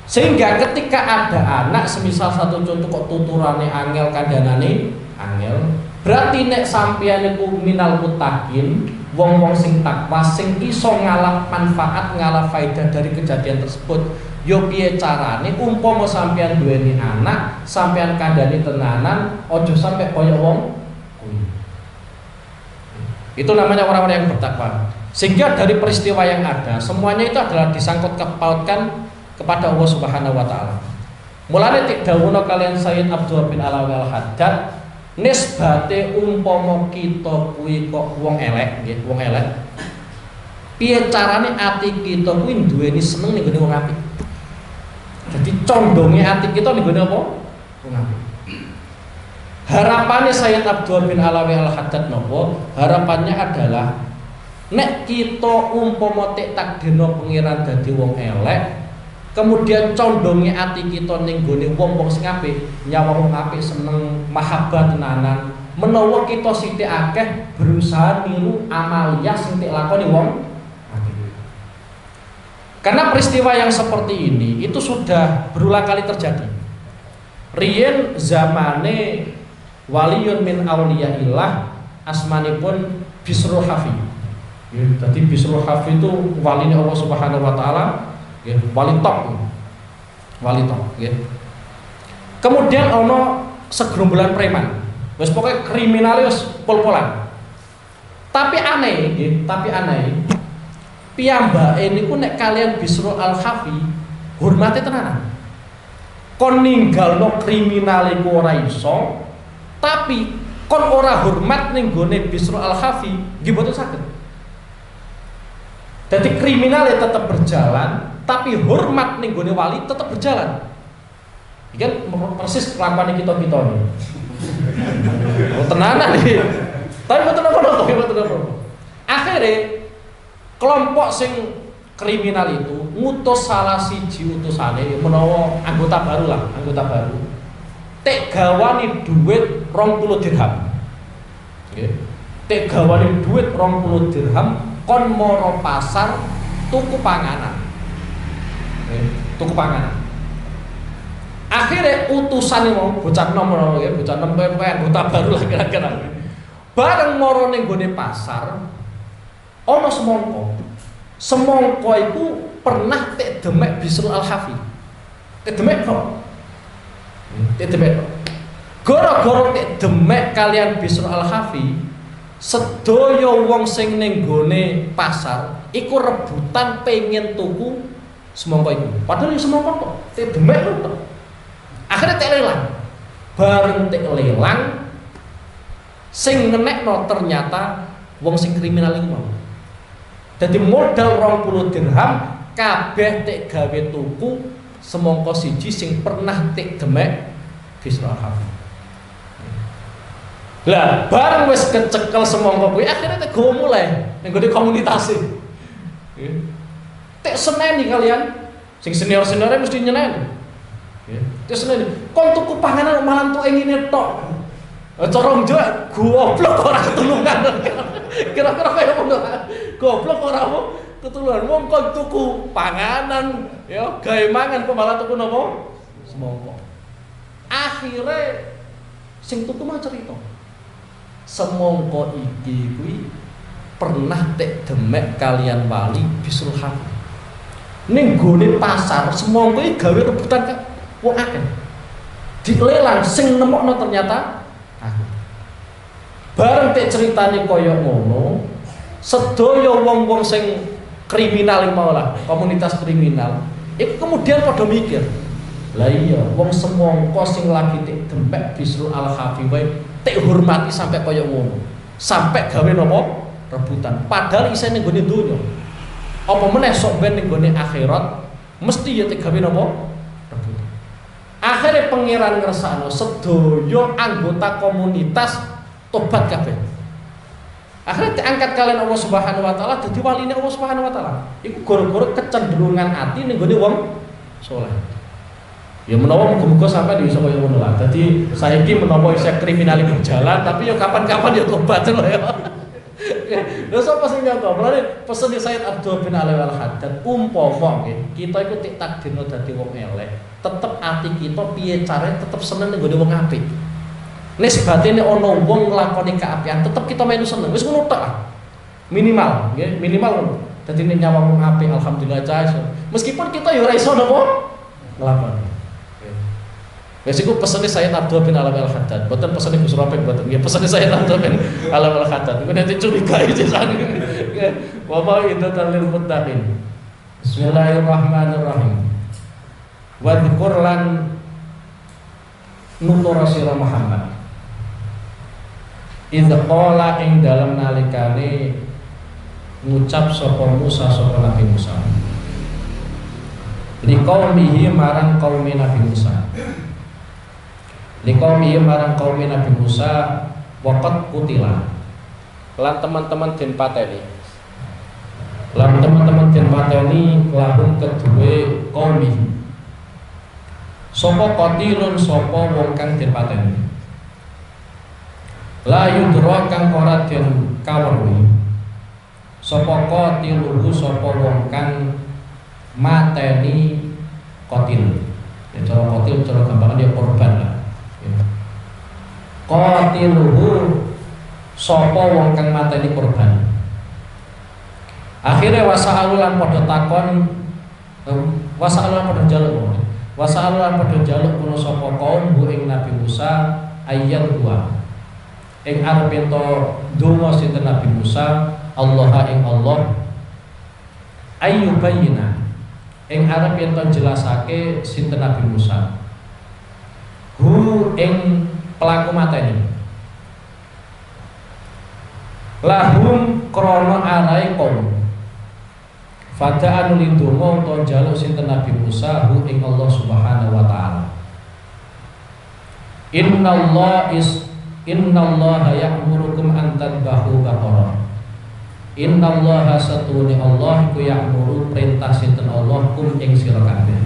Sehingga ketika ada anak semisal satu contoh kok tuturane angel kandanane angel, berarti nek sampeyan niku minal muttaqin, wong-wong sing takwa sing iso ngalah manfaat, ngalah faedah dari kejadian tersebut. Yo piye carane umpama sampeyan duweni anak, sampeyan kandhani tenanan, aja sampe kaya wong kuwi. Itu namanya orang-orang yang bertakwa. Sehingga dari peristiwa yang ada, semuanya itu adalah disangkut pautkan kepada Allah Subhanahu wa taala. Mulane tik dawuhna kalian Sayyid Abdul bin Alawi Al-Haddad, nisbate umpama kita kuwi kok wong elek, nggih, wong elek. Piye carane ati kita kuwi duweni seneng ning gone wong apik. Jadi condonge ati kita ning gone apa? Wong apik. Harapannya Sayyid Abdul bin Alawi Al-Haddad napa? Harapannya adalah nek kita umpama tek takdirno pangeran dadi wong elek, kemudian condongnya ati kita ning gone wong-wong sing apik, nyawa wong apik seneng mahabbah tenanan, menawa kita sithik akeh berusaha niru amaliyah sing tak lakoni wong apik. Karena peristiwa yang seperti ini itu sudah berulang kali terjadi. Riyen zamane waliyun min auliyaillah asmanipun Bisrul Hafi. Jadi Bisrul Hafi itu walinya Allah Subhanahu wa taala, wali top. Wali top, Kemudian ono segerombolan preman. Wis pokoke kriminal wis pol-polan. Tapi aneh. Piyambake niku nek kalian Bisrul Al-Hafi hormate tenanan. Kon ninggalno kriminal iku ora iso, tapi kon ora hormat ning gone Bisrul Al-Hafi nggih mboten saged. Dadi kriminal tetap berjalan, tapi hormat ning gone wali tetap berjalan. Iki kan persis kelakuan kita nih. Oh tenanan iki. Tapi mboten apa-apa. Akhirnya kelompok sing kriminal itu ngutus salah siji utusane menawa anggota baru. Tek gawani duit 20 dirham. Tek gawani duit 20 dirham kon moro pasar tuku panganan. Akhirnya utusan mau bocah nom anggota baru lah kira-kira. Bareng moro ning gone pasar ono semongko iku pernah tek demek Bisrul Al-Hafi. Tek demek kok. Gara-gara tek demek kalian Bisrul Al-Hafi, sedaya wong sing ning gone pasar iku rebutan pengen tuku semongko iku. Padahal ya semongko kok tek demek kok. Akhirnya tek lelang. Bareng tek lelang sing ngenekno ternyata wong sing kriminal iku mau. Dadi modal 20 dirham kabeh tek gawe tuku semongko siji sing pernah tek demek Bisrul Al-Hafi. Lah bareng wis kecekel semongko kuwi akhirnya tek go mulai ning gone komunitas e. Tek seneni kalian sing senior-seniore mesti nyeneni. Tek seneni kon tuku panganan malah tuku ngene tok. Corong juga goblok ora ketulungan. Kira-kira kaya ngono. Goblok ora apa ketulungan. Wong kon tuku panganan ya gawe mangan kok malah tuku napa? Semongko. Akhire sing tuku mah cerita. Semongko iki kuwi pernah tek demek kalian wali Bisrul Hafi. Ning gone pasar semongko iki gawe rebutan wong akeh. Dilelang sing nemokno ternyata bareng tek ceritane kaya ngono, sedaya wong-wong sing kriminal mau lah, komunitas kriminal, iku kemudian padha mikir, lah iya, wong semongko sing lagi tek dempek Bisrul Al-Hafi wae tek hormati sampai kaya ngono, sampai gawe napa rebutan. Padahal isine nggone donya. Apa meneh sok ben ning gone akhirat mesti ya tek gawe napa rebutan. Akhire pangeran ngersakno sedaya anggota komunitas tobat kabeh. Akhirnya diangkat kalian Allah Subhanahu wa taala dadi waline Allah Subhanahu wa taala. Iku gara-gara kecenderungan ati ning gone wong saleh. Ya menawa muga-muga sampai iso kaya ngono lah. Dadi saiki menawa isih kriminal berjalan tapi ya kapan-kapan ya tobat lho ya. Lha sapa sing nyangka? Mulane pesen Sayyid Abdul bin Alwi Al-Haddad umpama kita iku tik takdirno dadi wong elek, tetep ati kita piye carane tetep seneng ning gone wong apik. Nisbatine ana wong nglakoni kaapian tetep kita melu seneng. Wis ngono tok lah. Minimal, nggih, minimal ngono. Dadi nek nyawa wong apik alhamdulillah cah. Meskipun kita ya ora iso napa nglakoni. Wis iku pesene Sayyid Abdul bin Alwi Al-Haddad. Boten pesene Gus Rafiq boten. Nggih, pesene Sayyid Abdul bin Alwi Al-Haddad. Iku nanti curiga iki jan. Wa mau'idatul lil muttaqin. Bismillahirrahmanirrahim. Wa dzkur lan nutur sira Muhammad. Idza qala ing dalam nalikane ngucap sapa Musa sapa Nabi Musa liqaumihi marang kaum Nabi Musa liqaumihi marang kaum Nabi Musa waqat kutila lan teman-teman den pateni lahum kedue qaumi sapa qatilun sapa wong kang den pateni la yudra kang ora den kaweruhi sapa qatiluhu sapa wong kang mateni qatil. Ya cara qatil cara gampangan ya korban lah. Ya. Qatiluhu sapa wong kang mateni korban. Akhirnya wasa'alulan padha takon wasa'alulan padha njaluk. Wasa'alulan padha njaluk kulo sapa kaum bu ing Nabi Musa ayat 2. Ing arep ento donga sinten Nabi Musa Allah ing Allah ayyubayina ing arep ento jelasake sinten Nabi Musa hu ing pelaku mateni lahum krana arai kaum fada'an lindunga utawa njaluk sinten Nabi Musa hu ing Allah Subhanahu wa taala. Innallaha ya'murukum an tadbahu baqarah. Innallaha satune Allah iku ya'muru perintah sinten Allah kum ing sira kabeh.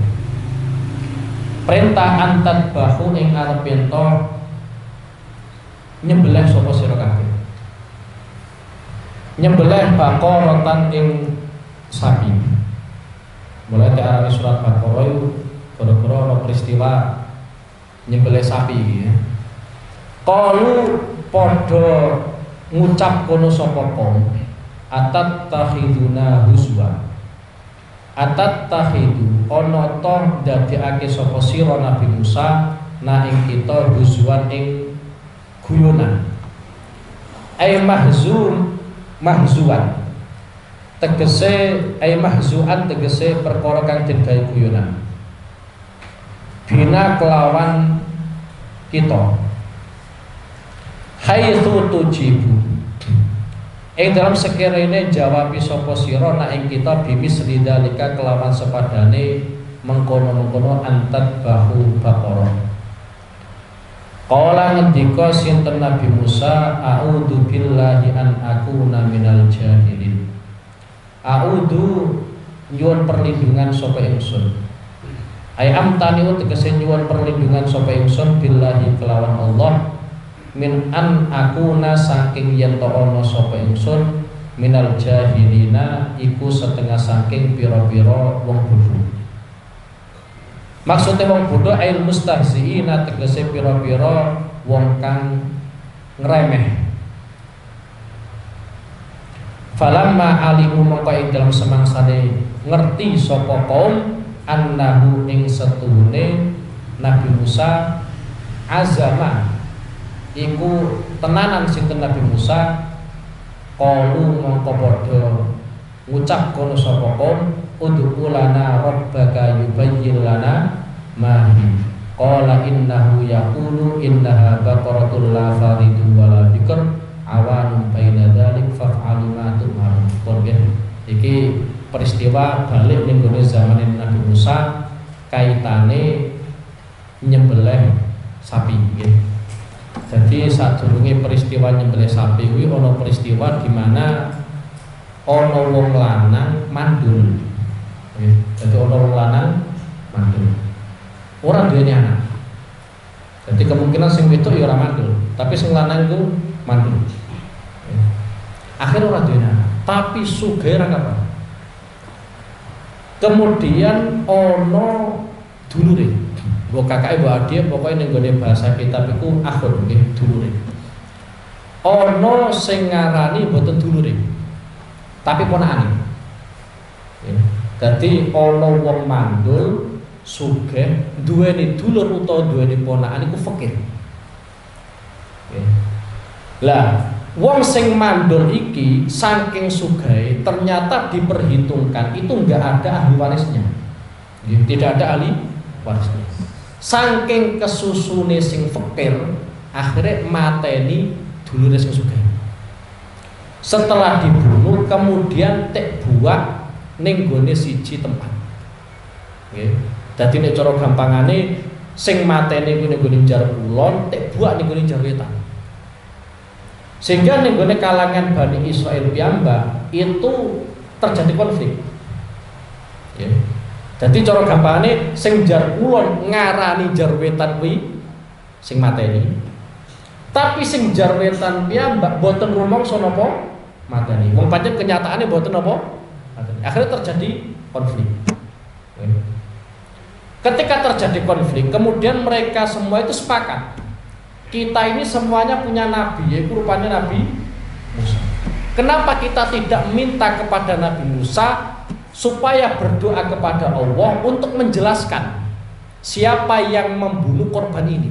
Perintah an tadbahu ing arep ento nyembelih sapa sira kabeh. Nyembelih baqaratan ing sapi. Mulai diarani surat Baqarah itu gara-gara ana peristiwa nyembelih sapi ya. Qalu padha ngucap kono sapa kaum atat takhiduna huzwa. Atat takhidu ana ta ndadekake sapa sira Nabi Musa na ing kita huzwan ing guyonan. Ai mahzuan tegese ay mahzuan tegese perkara kang den gawe guyonan bina kelawan kita haitsu tujibu ing dalam sekirane jawab sapa sira nek ing kita bimis ridalika kelawan sepadane mengkono-mengkono antat bahu baqarah. Qala ngendika sinten Nabi Musa a'udzu billahi an akuna minal jahilin. A'udzu nyuwun perlindungan sapa ingsun. Ai amtani tegese nyuwun perlindungan sapa ingsun billahi kelawan Allah min an akuna saking yen to ana sapa ingsun minal jahilina iku setengah saking pira-pira wong bodho. Maksudnya wong bodho ail mustahziina tegese pira-pira wong kang ngremeh. Falamma alimu mongko ing dalam semangsane ngerti sapa kaum annahu ing setune Nabi Musa azama iku tenanan sinten Nabi Musa qalu mongko padha ngucap kono sapa kaum ud'u lana rabbaka yubayyin lana ma hi qala innahu yaqulu innaha baqaratul la faridun wala bikr awanum baina dzalik fa'alu ma tu'marun. Iki peristiwa balik ning gone zamane Nabi Musa kaitane nyembelih sapi nggih. Jadi sadurunge peristiwa nyembelih sapi kuwi ana peristiwa di mana ana wong lanang mandul. Nggih. Dadi ana wong lanang mandul. Ora duweni anak. Jadi kemungkinan sing wedok ya ora mandul, tapi sing lanang iku mandul. Akhirnya orang duwe anak, tapi sugih ra kapan. Kemudian ono dulure. Mbok kakake mbok adike pokoke ning gone bahasa kitab iku akhir nggih dulure. Ono sing ngarani mboten dulure. Tapi ponakane. Dadi ono wong mandul sugih duweni dulur utawa duweni ponakan iku fakir. Lah wong sing mandul iki saking sugih ternyata diperhitungkan itu enggak ada ahli warisnya. Tidak ada ahli warisnya. Saking kesusune sing fakir akhirnya mateni dulure sing sugih. Setelah dibunuh kemudian tek buak ning gone siji tempat. Nggih. Dadi nek cara gampangane sing mateni kuwi ning gone jar kulon, tek buak ning gone jar wetan. Sehingga ning gone kalangan Bani Israil piyambak itu terjadi konflik. Ya. Jadi cara gampangane sing jar kulon ngarani jar wetan kuwi sing mateni. Tapi sing jar wetan piyambak boten rumangsa napa mateni. Wong pancen kenyataane boten napa mateni. Akhirnya terjadi konflik. Ketika terjadi konflik, kemudian mereka semua itu sepakat, kita ini semuanya punya nabi, yaitu rupanya Nabi Musa. Kenapa kita tidak minta kepada Nabi Musa supaya berdoa kepada Allah untuk menjelaskan siapa yang membunuh korban ini?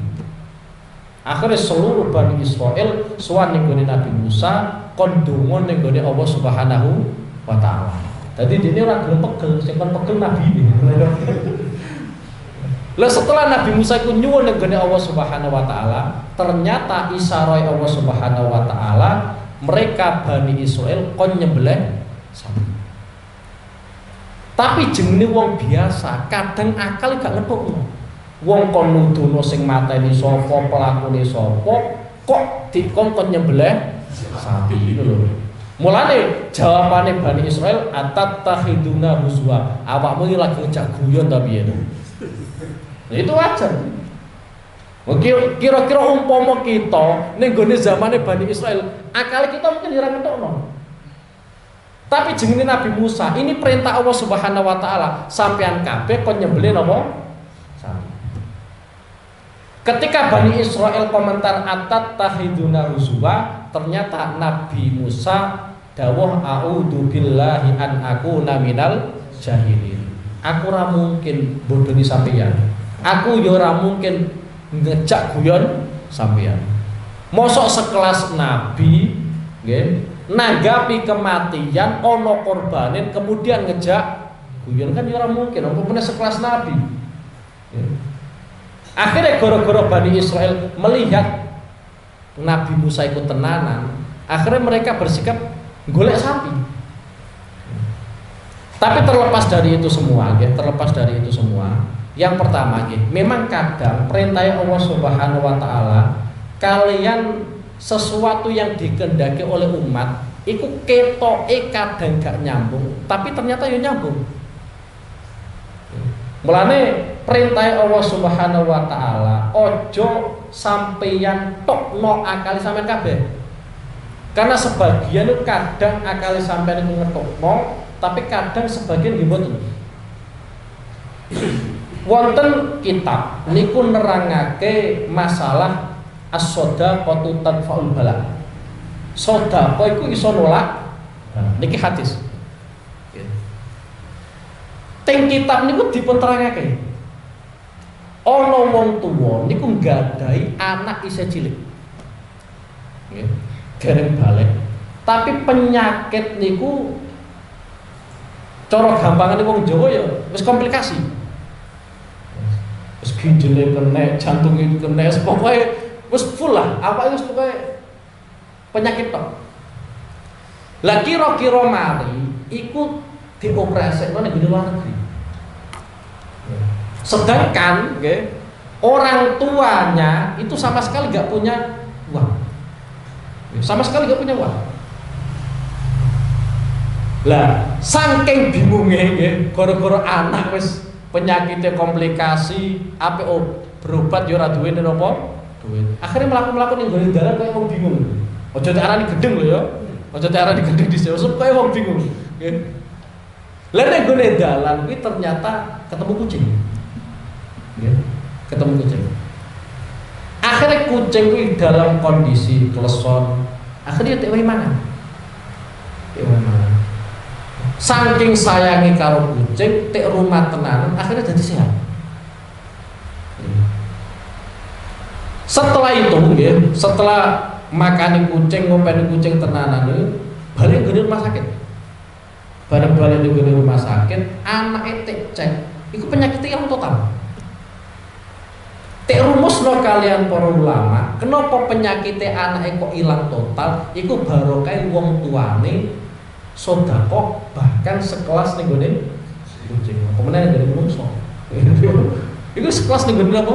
Akhirnya seluruh Bani Israel sowan ning gone Nabi Musa, kon donga ning gone Allah Subhanahu wa taala. Dadi dene ora gelem pegel, sing kon pegel nabi ini. Lah setelah Nabi Musa itu nyuwun ning gone Allah Subhanahu wa taala, ternyata isarai Allah Subhanahu wa taala mereka Bani Israel kon nyembelih sapi. Tapi jenenge wong biasa, kadang akal gak ngetokno. Wong kon nuduhno sing mateni sapa, pelakune sapa, kok dikon kon nyembelih sapi lho. Mulane jawabane Bani Israel atattakhiduna huzwa. Awakmu iki lagi ngejak guyon ta piye? Nah, itu wajar. Kira-kira umpama kita ning gone zamane Bani Israel, akal kita mungkin ora ngetokno. Tapi jenenge Nabi Musa, ini perintah Allah Subhanahu wa taala, sampean kabeh kon nyembelih napa? Sapi. Ketika Bani Israel komentar atattakhiduna huzwa, ternyata Nabi Musa dawuh a'udzu billahi an akuna minal jahilin. Aku ora mungkin bodoni sampeyan. Aku yo ora mungkin ngejak guyon sampeyan. Mosok sekelas nabi nggih nanggapi kematian ana korbanin kemudian ngejak guyon kan yo ora mungkin, apa meneh sekelas nabi. Akhirnya gara-gara Bani Israel melihat Nabi Musa ikut tenanan, akhirnya mereka bersikap golek sapi. Tapi terlepas dari itu semua, yang pertama, memang kadang perintah Allah Subhanahu wa taala, kalian sesuatu yang dikehendaki oleh umat, itu ketoke kadang gak nyambung, tapi ternyata ya nyambung. Mulane perintah Allah Subhanahu wa taala, ojo sampeyan tokno akali sampean kabeh. Karena sebagian itu kadang akali sampean itu ngetokno, tapi kadang sebagian diboten. Wonten kitab niku nerangake masalah as-shadaqatu tadfa'ul bala. Sedekah iku iso nolak niki hadis. Teng kitab niku dipun terangake. Ana wong tuwa niku nggadahi anak isih cilik. Nggih, dereng balik. Tapi penyakit niku cara gampangane wong Jawa ya wis komplikasi. Wis ginjele kena, jantunge kena, pokoke wis full lah, awake wis pokoke penyakit tok. Lah kira-kira mari iku dioperasikan ning luar negeri. Sedangkan orang tuanya itu sama sekali gak punya uang. Sama sekali gak punya uang. Lah saking bingungnya gara-gara anak wis penyakitnya komplikasi, ape berobat yo ora duwe napa? Duit. Akhirnya mlaku-mlaku ning gone dalan koyo wong bingung. Aja diarani gedeng lho ya. Aja diarani gedeng dhisik, koyo wong bingung. Nggih. Lah ning gone dalan kuwi ternyata ketemu kucing. Nggih. Ketemu kucing. Akhirnya kucing kuwi dalam kondisi kleson. Akhirnya tek wae mangan. Tek wae mangan. Saking sayangi karo kucing, tek rumah tenanan akhirnya jadi sehat. Setelah itu, setelah makani kucing, ngopeni kucing tenanan itu, balik ke rumah sakit. Balik ke rumah sakit, anaknya tek cek, itu penyakitnya yang total. Tek rumus lo kalian para ulama, kenapa penyakitnya anaknya kok hilang total? Iku barokah wong tuane sedekah bahkan sekelas ning gone kucing. Apa meneh dari menungso. Iku sekelas ning gone apa?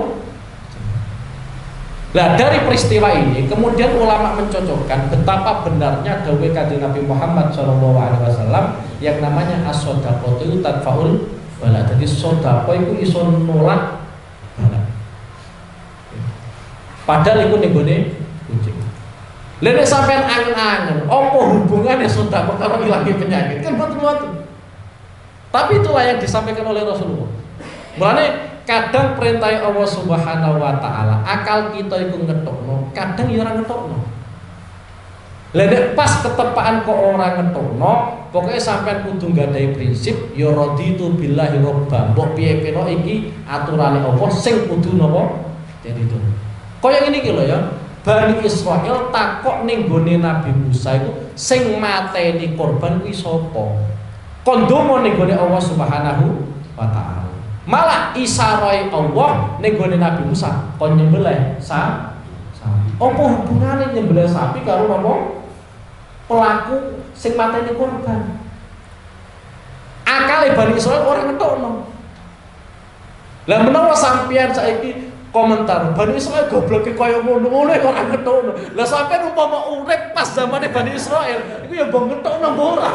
Lah dari peristiwa ini kemudian ulama mencocokkan betapa benarnya dawuh Kanjeng Nabi Muhammad SAW yang namanya as-shadaqatu tadfa'ul bala. Jadi sedekah iku iso nolak bala. Padahal iku ning gone kucing. Lha nek sampean angen-angen, apa hubungannya sedekah karo ilangi penyakit? Kan boten-boten. Tapi itulah yang disampaikan oleh Rasulullah. Mulane kadang perintah Allah Subhanahu wa taala, akal kita iku ngetokno, kadang ya ora ngetokno. Lah nek pas ketepaan kok ora ngetokno, pokoke sampean kudu nggadahi prinsip ya raditu billahi robba. Mbok piye-piye iki aturane Allah sing kudu napa? Jadi itu. Kaya ngene iki lho ya. Bani Israil takok ning gone Nabi Musa iku sing mateni korban kuwi sapa? Kon ndonga ning gone Allah Subhanahu wa taala. Malah isarai Allah ning gone Nabi Musa kon nyembelih sapi. Apa hubungane nyembelih sapi karo napa? Pelaku sing mateni korban. Akale Bani Israil ora ngetokno. Lah menawa sampeyan saiki komentar Bani Israil gobloke kaya ngono ora ngetokno. Lah sampeyan umpama urip pas zamane Bani Israil, iku ya mbok ngetokno ora.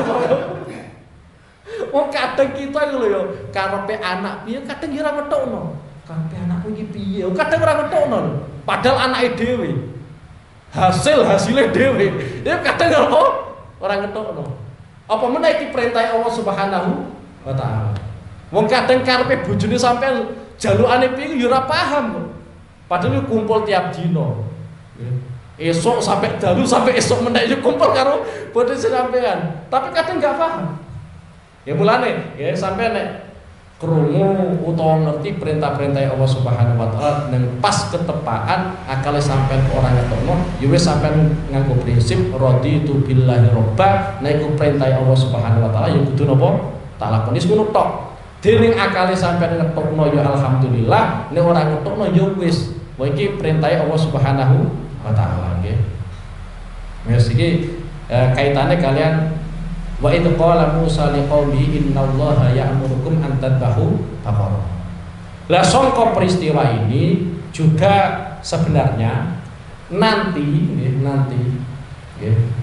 Wong kadang kita iku lho ya, karepe anak piye kadang ya ora ngetokno. Karepe anakku iki piye, kadang ora ngetokno. Padahal anake dhewe. Hasilnya dhewe. Ya kadang ora ngetokno. Apa meneh iki perintah Allah Subhanahu wa taala. Wong kadang karepe bojone sampean jalukane piye ya ora paham. Padahal kumpul tiap dino. Esok sampai dalu sampai esok meneh yo kumpul karo bojone sampean. Tapi kadang enggak paham. Ya mulane ya sampean nek krungu utawa ngerti perintah-perintah Allah Subhanahu wa taala nang pas ketepaan akale sampean ora ngetokno ya wis sampean nganggo prinsip raditu billahi robba. Nek iku perintah Allah Subhanahu wa taala ya kudu napa? Tak lakoni ngono tok. Dening akale sampean ngetokno ya alhamdulillah, nek ora ngetokno ya wis. Wah iki perintah Allah Subhanahu wa taala nggih. Wis iki kaitane kalian wa idz qala Musa liqaumihi innallaha ya'murukum an tadbahu baqarah. Lah sangka peristiwa ini juga sebenarnya nanti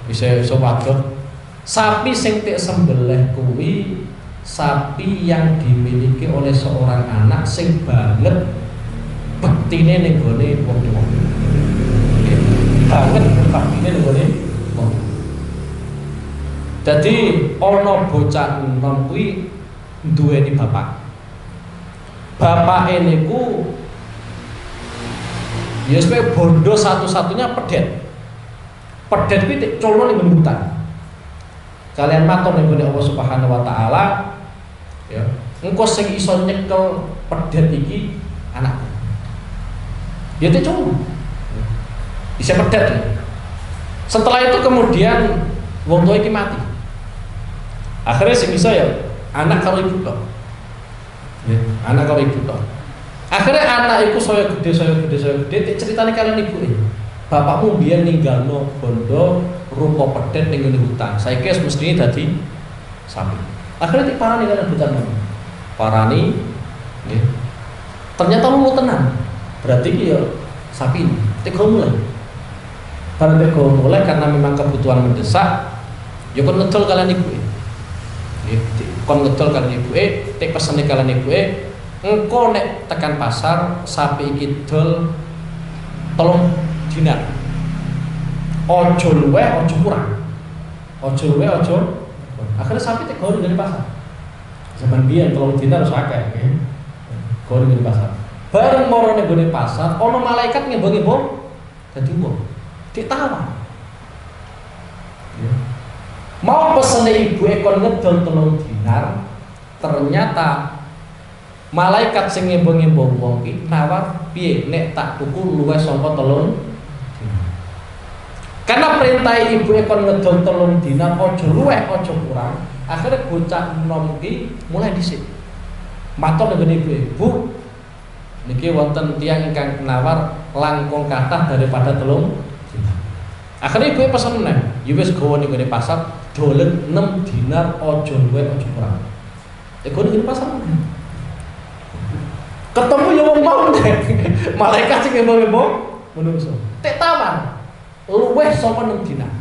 bisa sewadur sapi sing tik sembelih kuwi sapi yang dimiliki oleh seorang anak sing banget bektine ning gone wong tuwa. Banget bektine ning gone wong. Dadi ana bocah enom kuwi duweni bapak. Bapake niku ya sebagai bondo satu-satunya pedet. Pedet kuwi tik culno ning hutan. Kalian matur ning Allah Subhanahu wa taala ya. Engko sing iso nyekel pedet iki anakku. Ya tik culno. Bisa pedet. Setelah itu kemudian wong tuwa iki mati. Akhirnya sing iso ya anak karo ibu tok. Ya, anak karo ibu tok. Akhirnya anak iku saya gede, tik ceritane kalian ibuke. Bapakmu biyen ninggalno bondo rupa pedet ning ngene hutan. Saiki wis mestine dadi sapi. Akhirnya tik parani kalian hutan. Parani nggih. Ternyata lu tenan. Berarti iki ya sapi. Tik mulai. Karena teko mulai karena memang kebutuhan mendesak, ya kon ngedol kalian ibuke. Kon ngedol kalian ibuke, tek pesene kalian ibuke, engko nek tekan pasar sapi iki dol 3 dinar. Ojo luwe, ojo kurang. Ojo luwe, ojo. Akhirnya sapi tek gawe dari pasar. Zaman biyen 3 dinar wis akeh, nggih. Gawe dari pasar. Bareng moro ning gone pasar, ana malaikat ngembang-embang dadi wong. Ditawar. Ya. Mau pesene ibu ekon ngedol 3 dinar, ternyata malaikat sing ngembang-embang wong iki nawar piye nek tak tuku luwih saka 3 dinar. Karena perintah ibu ekon ngedol 3 dinar aja luwih aja kurang, akhirnya bocah enom iki mulai dhisik. Matur nggone ibu, niki wonten tiyang ingkang nawar langkung kathah daripada 3 dinar. Akhirnya gue pesen meneh, ya wis gawa ning ngene pasar dolen 6 dinar aja luwih aja kurang. Gue ning pasar meneh. Ketemu ya wong mau malaikat sing ngembang-embang menungso. Tek tawar. Luwih saka 6 dinar.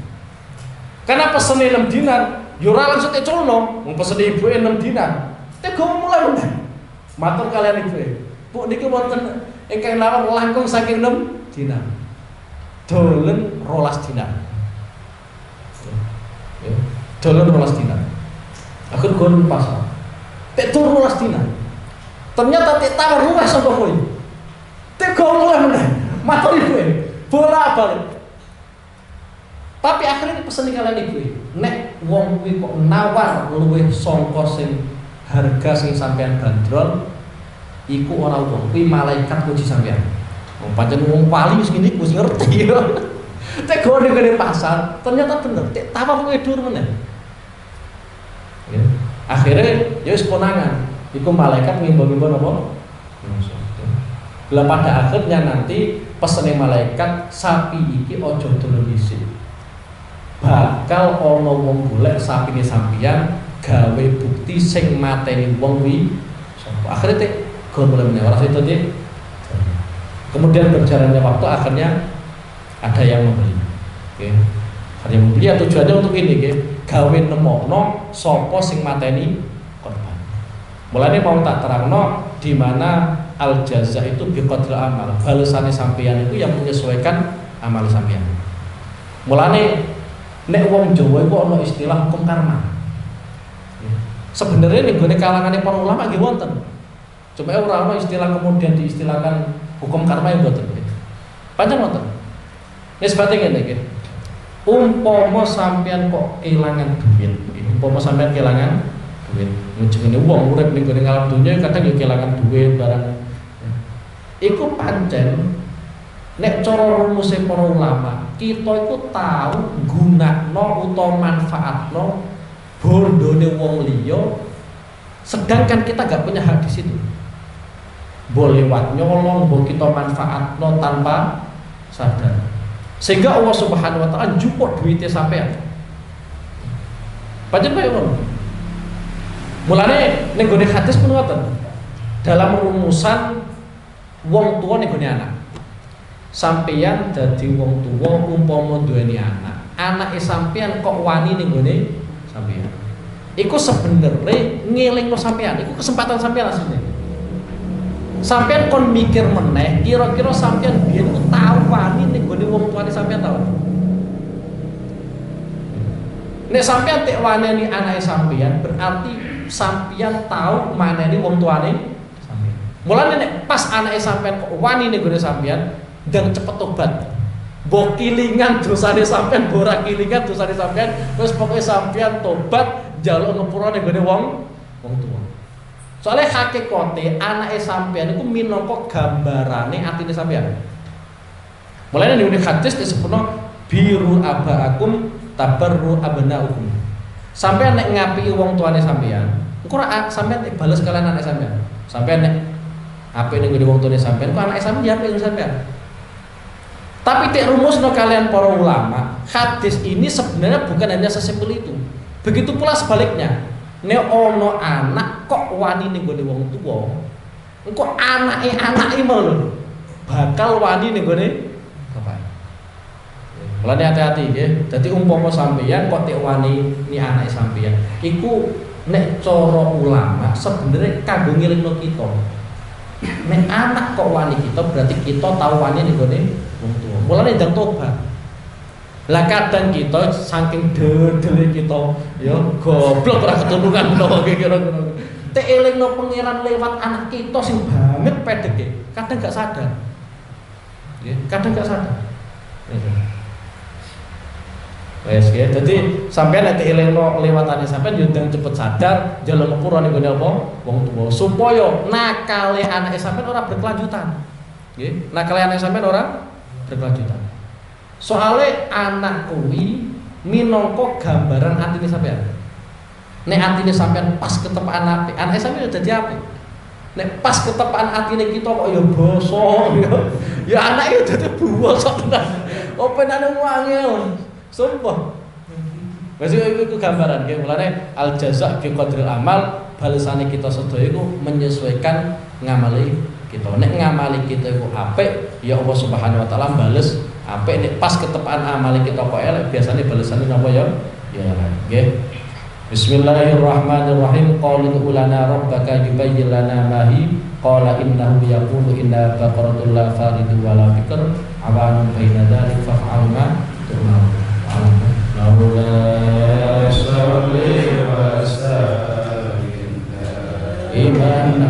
Karena pesene 6 dinar, ya ora langsung tek culno, wong pesene ibuke 6 dinar. Tek gawa mulai meneh. Matur kalian ibuke. Bu niki wonten ingkang nawar langkung saking 6 dinar. Dolen 12 dinar. Ya, dolen 12 dinar. Aku gon pasar. Tek tur 12 dinar. Ternyata tak tawar luwes sapa kowe. Tega mulai meneh. Matur ibu bola-balik. Tapi akhirnya pesen kalian ibu, nek wong kuwi kok nawar luwih sangka sing harga sing sampean bandrol, iku ora wong kuwi malaikat puji sampean. Wong pancen wong wali wis ngene wis ngerti. Tega ning pasar, ternyata bener, tek tawar luwih dhuwur meneh. Ya. Akhirnya ya wis konangan, iku malaikat ngimbau-ngimbau napa? Lah pada akhirnya nanti pesene malaikat sapi iki aja dolen dhisik. Bakal ana wong golek sapine sampeyan gawe bukti sing mateni wong kuwi sapa. Akhire teh golek meneh ora itu teh. Kemudian berjalannya waktu akhirnya ada yang membeli. Oke. Ada yang membeli ya tujuannya untuk ini nggih, gawe nemokno sapa sing mateni korban. Mulane mau tak terangno di mana al jaza itu biqadril amal. Balesane sampeyan itu yang menyesuaikan amal sampeyan. Mulane nek wong Jawa iku ana istilah hukum karma. Sebenarnya ning gone kalangane para ulama nggih wonten. Cuma ora ana istilah kemudian diistilahkan hukum karma yang mboten. Pancen wonten. Wis bate ngene iki. Umpama sampeyan kok kelangan duit, umpama sampeyan kelangan duit, jenenge wong urip ning gone alam dunya kadang ya kelangan duit barang. Iku pancen nek cara rumuse para ulama, kita iku tahu gunakno utawa manfaatno bondone wong liya, sedangkan kita gak punya hak di situ. Boleh lewat nyolong, boleh kita manfaatno tanpa sadar. Sehingga Allah Subhanahu wa taala njupuk duitnya sampean. Pancen kaya ngono. Mulane ning gone hadis pun ngoten. Dalam rumusan wong tua ning gone anak. Sampeyan dadi wong tua umpama duweni anak. Anake sampeyan kok wani ning gone sampeyan. Iku sebenarnya ngelingno sampeyan, iku kesempatan sampeyan asline. Sampeyan kon mikir meneh, kira-kira sampeyan biyen ku tau wani ning gone wong tuane sampeyan tau. Nek sampeyan tek waneni anake sampeyan, berarti sampeyan tau maneni wong tuane sampeyan. Mulane nek pas anake sampeyan kok wani ning gone sampeyan, dan cepet tobat. Mbok kilingan dosane sampeyan, ora kilingan dosane sampeyan, terus pokoke sampeyan tobat njaluk ngepura ning gone wong tuwa. Soalnya hakikate anake sampeyan iku minangka gambarane atine sampeyan. Mulane ning hadis disebutno biru abaakum tabarru abnaukum. Sampeyan nek ngapiki wong tuane sampeyan, engko ora sampeyan bales kalian anake sampeyan. Sampeyan nek apik ning wong tuane sampeyan, kok anake sampeyan diapik sampeyan. Tapi tek rumusno kalian para ulama, hadis ini sebenarnya bukan hanya sesimpel itu. Begitu pula sebaliknya. Nek ono anak kok wani ning gone wong tuwa, engko anake mau lho bakal wani ning gone bapak. Mulane hati-hati nggih. Dadi umpama sampeyan kok tek wani ni anake sampeyan, iku nek cara ulama sebenarnya kanggo ngelingno kita. Nek anak kok wani kita berarti kita tau wani ning gone wong tuwa. Mulane ndang tobat. Lah kadang kita saking dedele kita ya goblok ora keturunan to kira-kira. Tek elingno pangeran lewat anak kita sing banget pedheke. Kadang gak sadar. Nggih, kadang gak sadar. Wes nggih, dadi sampeyan nek elingno lewatane sampeyan yo ndang cepet sadar njaluk ngepura ning gone apa? Wong tuwa supaya nakale anake sampeyan ora berkelanjutan. Nggih, nakale anake sampeyan ora berkelanjutan. Soale anak kuwi minangka gambaran atine sampean. Nek atine sampean pas ketepaan apik, anake sampean dadi apik. Nek pas ketepaan atine kita kok ya bosok ya anake dadi bosok tenan. Openane wangel. Sumpah. Wis iku gambaran nggih. Mulane al jazaa bi qadril amal, balesane kita sedaya iku menyesuaikan ngamali kita. Nek ngamali kita iku apik, ya Allah Subhanahu wa taala bales apik. Nek pas ketepaan amali kita kok elek, biasane balesane napa ya? Ya nggih. Bismillahirrahmanirrahim. Qul lana rabbaka yubayyin lana ma hi. Qala innahu yaqulu inna baqaratul la faridu wa la bikr awanun baina dzalik fa'al ma tu'mar. Laula salli wa sallim iman